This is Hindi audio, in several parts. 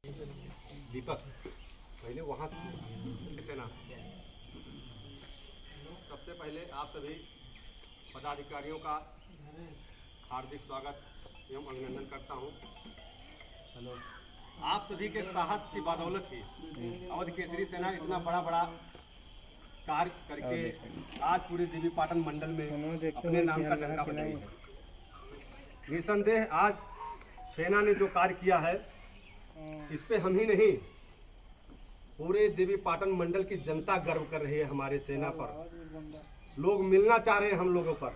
दीपक पहले वहाँ सेना, सबसे पहले आप सभी पदाधिकारियों का हार्दिक स्वागत एवं अभिनंदन करता हूँ। आप सभी के साहस की बदौलत ही अवध केसरी सेना इतना बड़ा कार्य करके आज पूरे देवीपाटन मंडल में अपने नाम का डंका बजाई है। निसंदेह आज सेना ने जो कार्य किया है इस पे हम ही नहीं पूरे देवीपाटन मंडल की जनता गर्व कर रही है। हमारे सेना पर लोग मिलना चाह रहे हैं हम लोगों पर।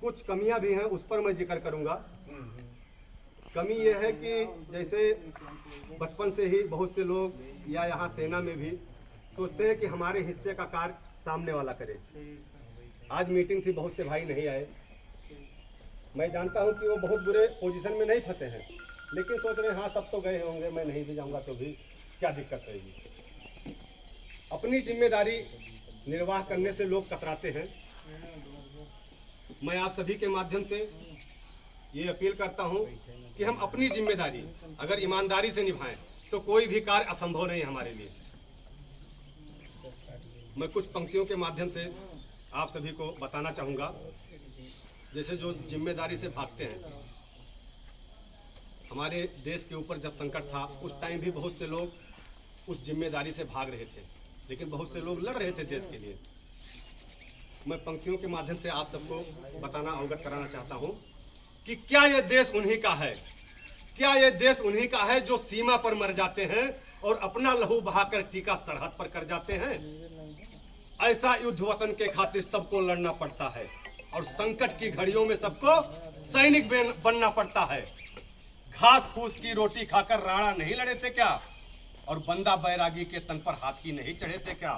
कुछ कमियां भी हैं उस पर मैं जिक्र करूंगा। कमी यह है कि जैसे बचपन से ही बहुत से लोग या यहाँ सेना में भी सोचते हैं कि हमारे हिस्से का कार्य सामने वाला करे। आज मीटिंग थी, बहुत से भाई नहीं आए। मैं जानता हूं कि वो बहुत बुरे पोजीशन में नहीं फंसे हैं, लेकिन सोच रहे हैं हाँ सब तो गए होंगे, मैं नहीं भी जाऊंगा तो भी क्या दिक्कत रहेगी। अपनी जिम्मेदारी निर्वाह करने से लोग कतराते हैं। मैं आप सभी के माध्यम से ये अपील करता हूं कि हम अपनी जिम्मेदारी अगर ईमानदारी से निभाएं तो कोई भी कार्य असंभव नहीं है हमारे लिए। मैं कुछ पंक्तियों के माध्यम से आप सभी को बताना चाहूँगा। जैसे जो जिम्मेदारी से भागते हैं, हमारे देश के ऊपर जब संकट था उस टाइम भी बहुत से लोग उस जिम्मेदारी से भाग रहे थे, लेकिन बहुत से लोग लड़ रहे थे देश के लिए। मैं पंक्तियों के माध्यम से आप सबको बताना अवगत कराना चाहता हूँ कि क्या ये देश उन्हीं का है, क्या ये देश उन्हीं का है जो सीमा पर मर जाते हैं और अपना लहू बहाकर टीका सरहद पर कर जाते हैं। ऐसा युद्ध वतन के खातिर सबको लड़ना पड़ता है और संकट की घड़ियों में सबको सैनिक बनना पड़ता है। घास फूस की रोटी खाकर राणा नहीं लड़े थे क्या, और बंदा बैरागी के तन पर हाथी नहीं चढ़े थे क्या।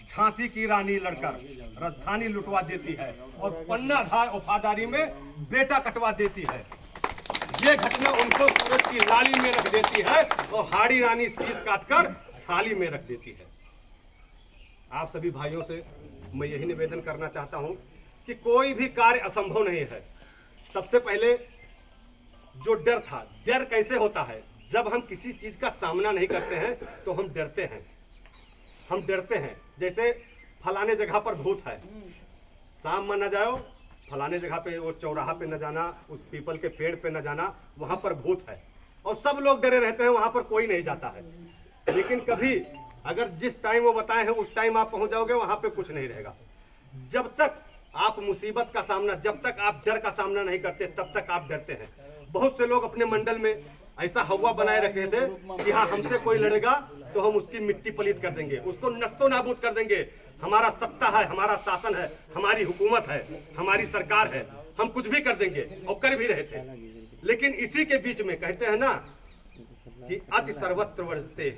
झांसी की रानी लड़कर राजधानी लुटवा देती है और पन्ना धार वफादारी में बेटा कटवा देती है। ये घटना उनको सूरज की लाली में रख देती है और हाड़ी रानी शीश काटकर थाली में रख देती है। आप सभी भाइयों से मैं यही निवेदन करना चाहता हूं कि कोई भी कार्य असंभव नहीं है। सबसे पहले जो डर था, डर कैसे होता है, जब हम किसी चीज का सामना नहीं करते हैं तो हम डरते हैं। हम डरते हैं जैसे फलाने जगह पर भूत है, शाम में न जाओ, फलाने जगह पे वो चौराहा पे न जाना, उस पीपल के पेड़ पे न जाना, वहां पर भूत है और सब लोग डरे रहते हैं, वहां पर कोई नहीं जाता है। लेकिन कभी अगर जिस टाइम वो बताए हैं उस टाइम आप पहुंच जाओगे, वहां पे कुछ नहीं रहेगा। जब तक आप मुसीबत का सामना, जब तक आप डर का सामना नहीं करते तब तक आप डरते हैं। बहुत से लोग अपने मंडल में ऐसा हवा बनाए रखे थे कि हाँ हमसे कोई लड़ेगा तो हम उसकी मिट्टी पलीत कर देंगे, उसको नस्तो नाबूद कर देंगे। हमारा सत्ता है, हमारा शासन है, हमारी हुकूमत है, हमारी सरकार है, हम कुछ भी कर देंगे और कर भी रहे थे। लेकिन इसी के बीच में कहते हैं ना कि अति सर्वत्र वर्जते,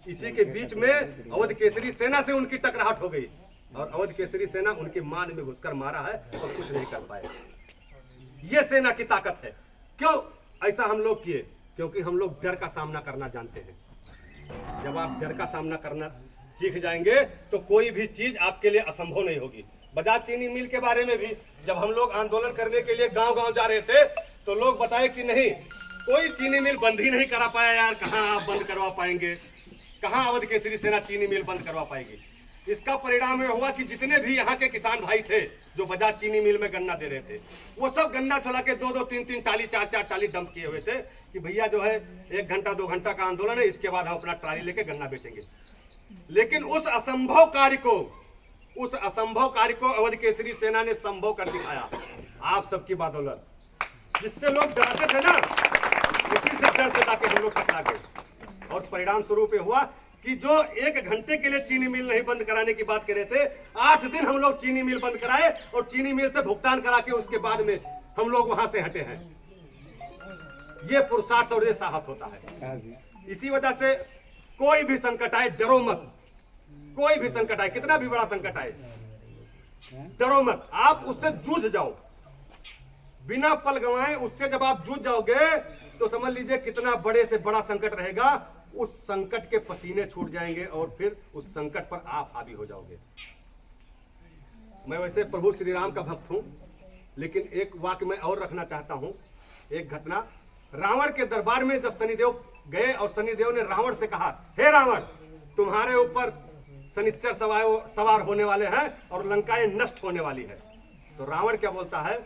इसी के बीच में अवध केसरी सेना से उनकी टकराहट हो गई और अवध केसरी सेना उनके मान में घुसकर मारा है और कुछ नहीं कर पाए। ये सेना की ताकत है। क्यों ऐसा हम लोग किए? क्योंकि हम लोग डर का सामना करना जानते हैं। जब आप डर का सामना करना सीख जाएंगे तो कोई भी चीज आपके लिए असंभव नहीं होगी। बजाज चीनी मिल के बारे में भी जब हम लोग आंदोलन करने के लिए गांव-गांव जा रहे थे तो लोग बताए कि नहीं, कोई चीनी मिल बंद ही नहीं करा पाया यार, कहाँ आप बंद करवा पाएंगे, कहाँ अवध केसरी सेना चीनी मिल बंद करवा पाएगी। इसका परिणाम यह हुआ कि जितने भी यहाँ के किसान भाई थे जो बजाज चीनी मिल में गन्ना दे रहे थे, वो सब गन्ना चला के 2-2, 3-3 टाली, 4-4 टाली डंप किए हुए थे कि भैया जो है 1 घंटा 2 घंटा का आंदोलन है, इसके बाद हम अपना ट्राली लेके गन्ना बेचेंगे। लेकिन उस असंभव कार्य को अवध केसरी सेना ने संभव कर दिखाया, आप सबकी बदौलत। जिससे लोग डरते थे ना, उसी से डर से ताकि हम लोग टकरा गए और परिणाम स्वरूप हुआ कि जो 1 घंटे के लिए चीनी मिल नहीं बंद कराने की बात कर रहे थे, 8 दिन हम लोग चीनी मिल बंद कराए और चीनी मिल से भुगतान करा के उसके बाद में हम लोग वहां से हटे हैं। ये पुरुषार्थ और ये साहस होता है। इसी वजह से कोई भी संकट आए डरो मत, कोई भी संकट आए, कितना भी बड़ा संकट आए डरो मत, आप उससे जूझ जाओ बिना पल गंवाए। उससे जब आप जूझ जाओगे तो समझ लीजिए कितना बड़े से बड़ा संकट रहेगा, उस संकट के पसीने छूट जाएंगे और फिर उस संकट पर आप हावी हो जाओगे। मैं वैसे प्रभु श्री राम का भक्त हूं, लेकिन एक वाक्य मैं और रखना चाहता हूं। एक घटना रावण के दरबार में जब शनिदेव गए और शनिदेव ने रावण से कहा, हे रावण, तुम्हारे ऊपर शनिश्चर सवार होने वाले हैं और लंकाएं नष्ट होने वाली है। तो रावण क्या बोलता है,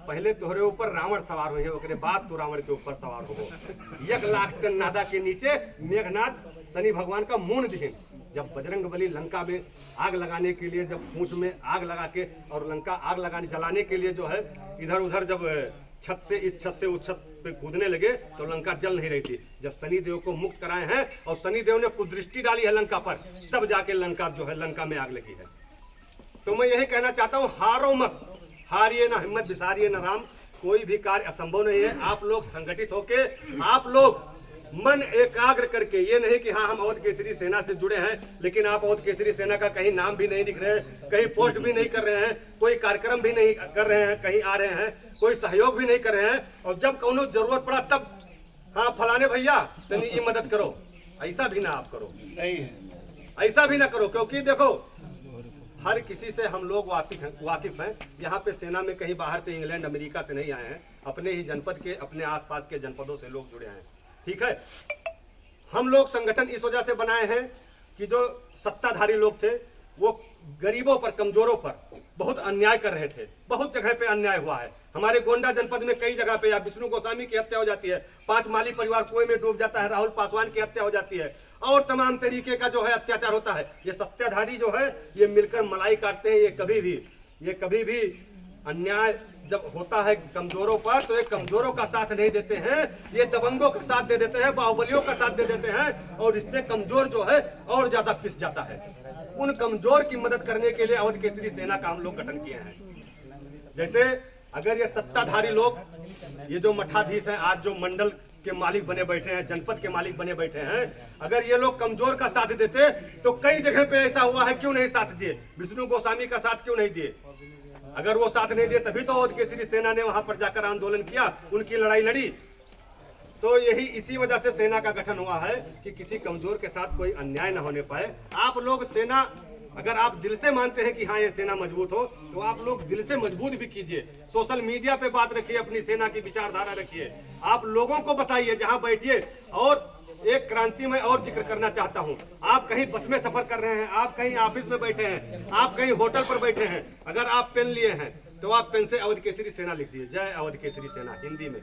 पहले तोहरे ऊपर रावण सवार हुए, ओकरे बाद तू रावण के ऊपर सवार हो। 1 लाख टन नादा के नीचे मेघनाथ शनि भगवान का मून दिखे। जब बजरंग बली लंका में आग लगाने के लिए, जब पूंछ में आग लगा के और लंका आग लगाने जलाने के लिए जो है इधर उधर जब छत से इस छत से उस छत पे कूदने लगे तो लंका जल नहीं रही थी। जब शनिदेव को मुक्त कराए हैं और शनिदेव ने कुदृष्टि डाली है लंका पर, तब जाके लंका जो है लंका में आग लगी है। तो मैं यही कहना चाहता हूँ, हारो मत, हारिए ना हिम्मत, बिसारिए ना राम। कोई भी कार्य असंभव नहीं है। आप लोग संगठित होके, आप लोग मन एकाग्र करके, ये नहीं कि हाँ हम अवध केसरी सेना से जुड़े हैं लेकिन आप अवध केसरी सेना का कहीं नाम भी नहीं लिख रहे हैं, कहीं पोस्ट भी नहीं कर रहे हैं, कोई कार्यक्रम भी नहीं कर रहे हैं, कहीं आ रहे हैं, कोई सहयोग भी नहीं कर रहे हैं, और जब कौनो जरूरत पड़ा तब हाँ फलाने भैया तनी ये मदद करो, ऐसा भी ना आप करो, ऐसा भी ना करो। क्योंकि देखो हर किसी से हम लोग वाकिफ हैं। यहाँ पे सेना में कहीं बाहर से, इंग्लैंड अमेरिका से नहीं आए हैं, अपने ही जनपद के, अपने आसपास के जनपदों से लोग जुड़े हैं। ठीक है, हम लोग संगठन इस वजह से बनाए हैं कि जो सत्ताधारी लोग थे वो गरीबों पर, कमजोरों पर बहुत अन्याय कर रहे थे। बहुत जगह पे अन्याय हुआ है। हमारे गोंडा जनपद में कई जगह पे या विष्णु गोस्वामी की हत्या हो जाती है, 5 माली परिवार कुएं में डूब जाता है, राहुल पासवान की हत्या हो जाती है, और तमाम तरीके का जो है अत्याचार होता है। ये सत्ताधारी जो है ये मिलकर मलाई काटते हैं। ये कभी भी अन्याय जब होता है कमजोरों पर तो ये कमजोरों का साथ नहीं देते हैं, ये दबंगों का साथ दे देते हैं, बाहुबलियों का साथ दे देते हैं, और इससे कमजोर जो है और ज्यादा पिस जाता है। उन कमजोर की मदद करने के लिए अवध केसरी सेना का हम लोग गठन किए हैं। जैसे अगर ये सत्ताधारी लोग, ये जो मठाधीश हैं, आज जो मंडल के मालिक बने बैठे हैं, जनपद के मालिक बने बैठे हैं, अगर ये लोग कमजोर का साथ देते तो कई जगह पे ऐसा हुआ है, क्यों नहीं साथ दिए? विष्णु गोस्वामी का साथ क्यों नहीं दिए? अगर वो साथ नहीं दिए तभी तो अवध केसरी सेना ने वहां पर जाकर आंदोलन किया, उनकी लड़ाई लड़ी। तो यही इसी वजह से सेना का गठन हुआ है कि किसी कमजोर के साथ कोई अन्याय न होने पाए। आप लोग सेना, अगर आप दिल से मानते हैं कि हाँ ये सेना मजबूत हो, तो आप लोग दिल से मजबूत भी कीजिए। सोशल मीडिया पे बात रखिए, अपनी सेना की विचारधारा रखिए, आप लोगों को बताइए जहां बैठिए। और एक क्रांति में और जिक्र करना चाहता हूं, आप कहीं बस में सफर कर रहे हैं, आप कहीं ऑफिस में बैठे हैं, आप कहीं होटल पर बैठे हैं, अगर आप पेन लिए हैं तो आप पेन से अवध केसरी सेना लिख दीजिए, जय अवध केसरी सेना हिंदी में।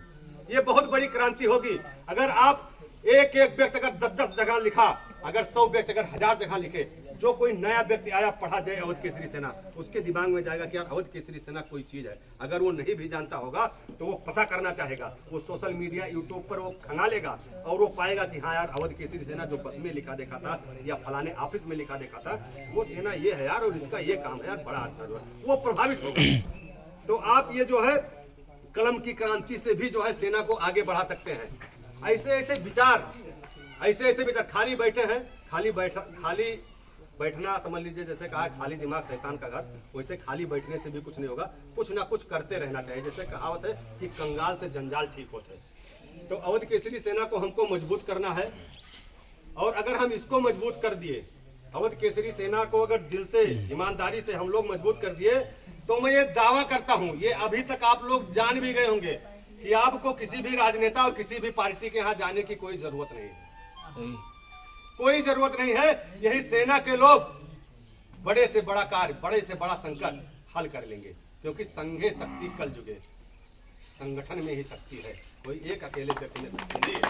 ये बहुत बड़ी क्रांति होगी। अगर आप एक व्यक्ति अगर 10 जगह लिखा, अगर 100 व्यक्ति अगर 1000 जगह लिखे, जो कोई नया व्यक्ति आया पढ़ा जय अवध केसरी सेना, उसके दिमाग में जाएगा कि यार अवध केसरी सेना कोई चीज है। अगर वो नहीं भी जानता होगा तो वो पता करना चाहेगा, वो सोशल मीडिया यूट्यूब पर वो खंगालेगा और वो पाएगा कि हाँ यार अवध केसरी सेना जो बस में लिखा देखा था या फलाने ऑफिस में लिखा देखा था, वो सेना ये है यार, और इसका ये काम है यार, बड़ा अच्छा जो है, वो प्रभावित होगा। तो आप ये जो है कलम की क्रांति से भी जो है सेना को आगे बढ़ा सकते हैं। ऐसे विचार खाली बैठे हैं, खाली बैठना समझ लीजिए, जैसे कहा खाली दिमाग शैतान का घर, वैसे खाली बैठने से भी कुछ नहीं होगा, कुछ ना कुछ करते रहना चाहिए। जैसे कहावत है कि कंगाल से जंजाल ठीक होते। तो अवध केसरी सेना को हमको मजबूत करना है, और अगर हम इसको मजबूत कर दिए, अवध केसरी सेना को अगर दिल से, ईमानदारी से हम लोग मजबूत कर दिए, तो मैं ये दावा करता हूँ, ये अभी तक आप लोग जान भी गए होंगे कि आपको किसी भी राजनेता और किसी भी पार्टी के यहाँ जाने की कोई जरूरत नहीं है, कोई जरूरत नहीं है। यही सेना के लोग बड़े से बड़ा कार्य, बड़े से बड़ा संकट हल कर लेंगे, क्योंकि संघे शक्ति कल जुगे, संगठन में ही शक्ति है, कोई एक अकेले व्यक्ति में शक्ति नहीं है।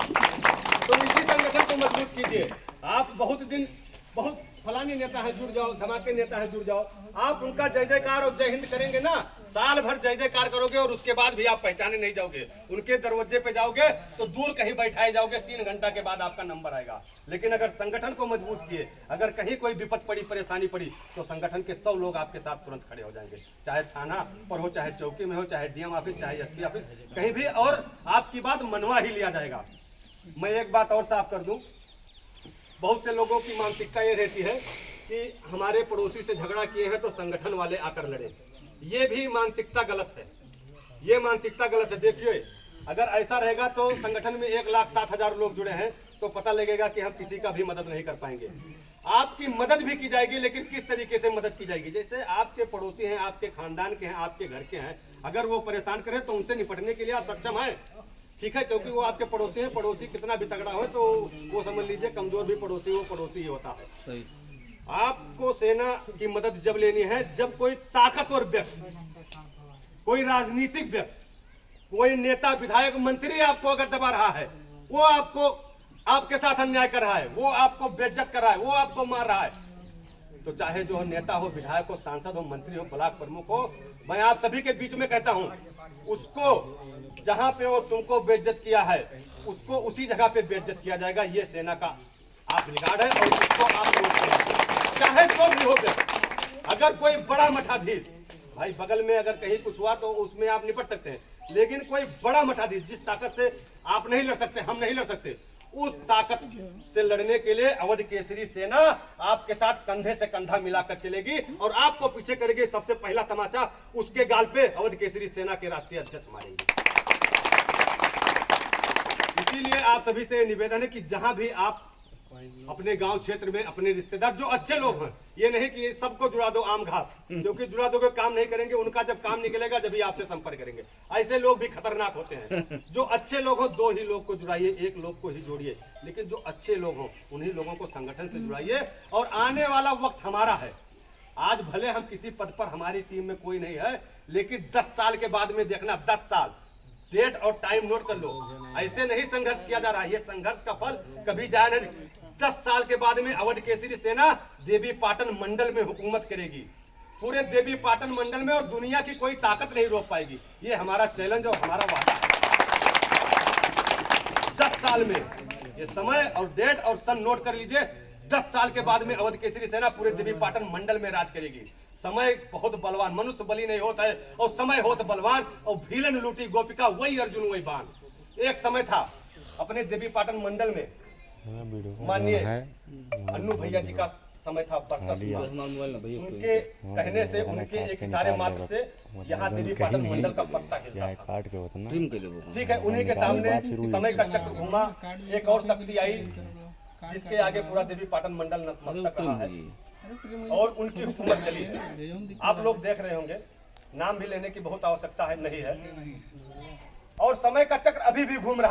तो इसी संगठन को मजबूत कीजिए। आप बहुत फलानी नेता है जुड़ जाओ, धमाके नेता है जुड़ जाओ, आप उनका जय जयकार और जय हिंद करेंगे ना, साल भर जय जयकार करोगे और उसके बाद भी आप पहचाने नहीं जाओगे। उनके दरवाजे पे जाओगे तो दूर कहीं बैठाए जाओगे, 3 घंटा के बाद आपका नंबर आएगा। लेकिन अगर संगठन को मजबूत किए, अगर कहीं कोई विपत पड़ी, परेशानी पड़ी, तो संगठन के 100 लोग आपके साथ तुरंत खड़े हो जाएंगे, चाहे थाना पर हो, चाहे चौकी में हो, चाहे डीएम ऑफिस, चाहे एसपी ऑफिस, कहीं भी, और आपकी बात मनवा ही लिया जाएगा। मैं एक बात और साफ कर दूं, बहुत से लोगों की मानसिकता ये रहती है कि हमारे पड़ोसी से झगड़ा किए हैं तो संगठन वाले आकर लड़े। ये भी मानसिकता गलत है, ये मानसिकता गलत है। देखिए, अगर ऐसा रहेगा तो संगठन में 1,07,000 लोग जुड़े हैं, तो पता लगेगा कि हम किसी का भी मदद नहीं कर पाएंगे। आपकी मदद भी की जाएगी, लेकिन किस तरीके से मदद की जाएगी? जैसे आपके पड़ोसी हैं, आपके खानदान के हैं, आपके घर के हैं, अगर वो परेशान करें तो उनसे निपटने के लिए आप सक्षम हैं। ठीक है, क्योंकि वो आपके पड़ोसी हैं। पड़ोसी कितना भी तगड़ा हो तो वो समझ लीजिए कमजोर भी पड़ोसी वो पड़ोसी ही होता है। सही। आपको सेना की मदद जब लेनी है जब कोई ताकतवर व्यक्ति, कोई राजनीतिक व्यक्ति, कोई नेता, विधायक, मंत्री आपको अगर दबा रहा है, वो आपको आपके साथ अन्याय कर रहा है, वो आपको बेइज्जत कर रहा है, वो आपको मार रहा है, तो चाहे जो नेता हो, विधायक हो, सांसद हो, मंत्री हो, ब्लॉक प्रमुख हो, मैं आप सभी के बीच में कहता हूं, उसको जहां पे वो तुमको बेइज्जत किया है उसको उसी जगह पे बेइज्जत किया जाएगा। ये सेना का आप रिकॉर्ड है और उसको आप रोक करें, चाहे जो भी हो गए। अगर कोई बड़ा मठाधीश, भाई बगल में अगर कहीं कुछ हुआ तो उसमें आप निपट सकते हैं, लेकिन कोई बड़ा मठाधीश जिस ताकत से आप नहीं लड़ सकते, हम नहीं लड़ सकते, उस ताकत से लड़ने के लिए अवध केसरी सेना आपके साथ कंधे से कंधा मिलाकर चलेगी और आपको पीछे करेगी। सबसे पहला तमाचा उसके गाल पे अवध केसरी सेना के राष्ट्रीय अध्यक्ष मारेंगे। इसीलिए आप सभी से निवेदन है कि जहां भी आप अपने गांव क्षेत्र में अपने रिश्तेदार जो अच्छे लोग हैं, ये नहीं कि सबको जुड़ा दो आम घास, क्योंकि जुड़ा दोगे काम नहीं करेंगे, उनका जब काम निकलेगा जब ही आपसे संपर्क करेंगे। ऐसे लोग भी खतरनाक होते हैं। जो अच्छे लोग हो 2 ही लोग को जुड़ाइए, 1 लोग को ही जोड़िए, लेकिन जो अच्छे लोग हो उन्हीं लोगों को संगठन से जुड़ाइए। और आने वाला वक्त हमारा है। आज भले हम किसी पद पर, हमारी टीम में कोई नहीं है, लेकिन 10 साल के बाद में देखना, 10 साल डेट और टाइम नोट कर लो। ऐसे नहीं संघर्ष किया जा रहा है, ये संघर्ष का फल कभी जाए नहीं। 10 साल के बाद में अवध केसरी सेना देवी पाटन मंडल में हुकूमत करेगी, पूरे देवी पाटन मंडल में, और दुनिया की कोई ताकत नहीं रोक पाएगी। ये हमारा चैलेंज और हमारा वादा है। 10 साल में ये समय और डेट और सन नोट कर लीजिए। 10 साल के बाद में अवध केसरी सेना पूरे देवी पाटन मंडल में राज करेगी। समय बहुत बलवान, मनुष्य बली नहीं होता है, और समय होता बलवान, और भीलन लूटी गोपिका वही अर्जुन वही बाण। एक समय था अपने देवी पाटन मंडल में, माननीय अन्नू भैया जी का समय था, उनके कहने से, उनके एक इशारे मात्र से यहाँ देवी पाटन मंडल का पत्ता हिलता था। ठीक है, उन्हीं के सामने समय का चक्र घूमा, एक और शक्ति आई जिसके आगे पूरा देवी पाटन मंडल नतमस्तक रहा है और उनकी हुकूमत चली है। आप लोग देख रहे होंगे, नाम भी लेने की बहुत आवश्यकता है नहीं है, और समय का चक्र अभी भी घूम रहा है।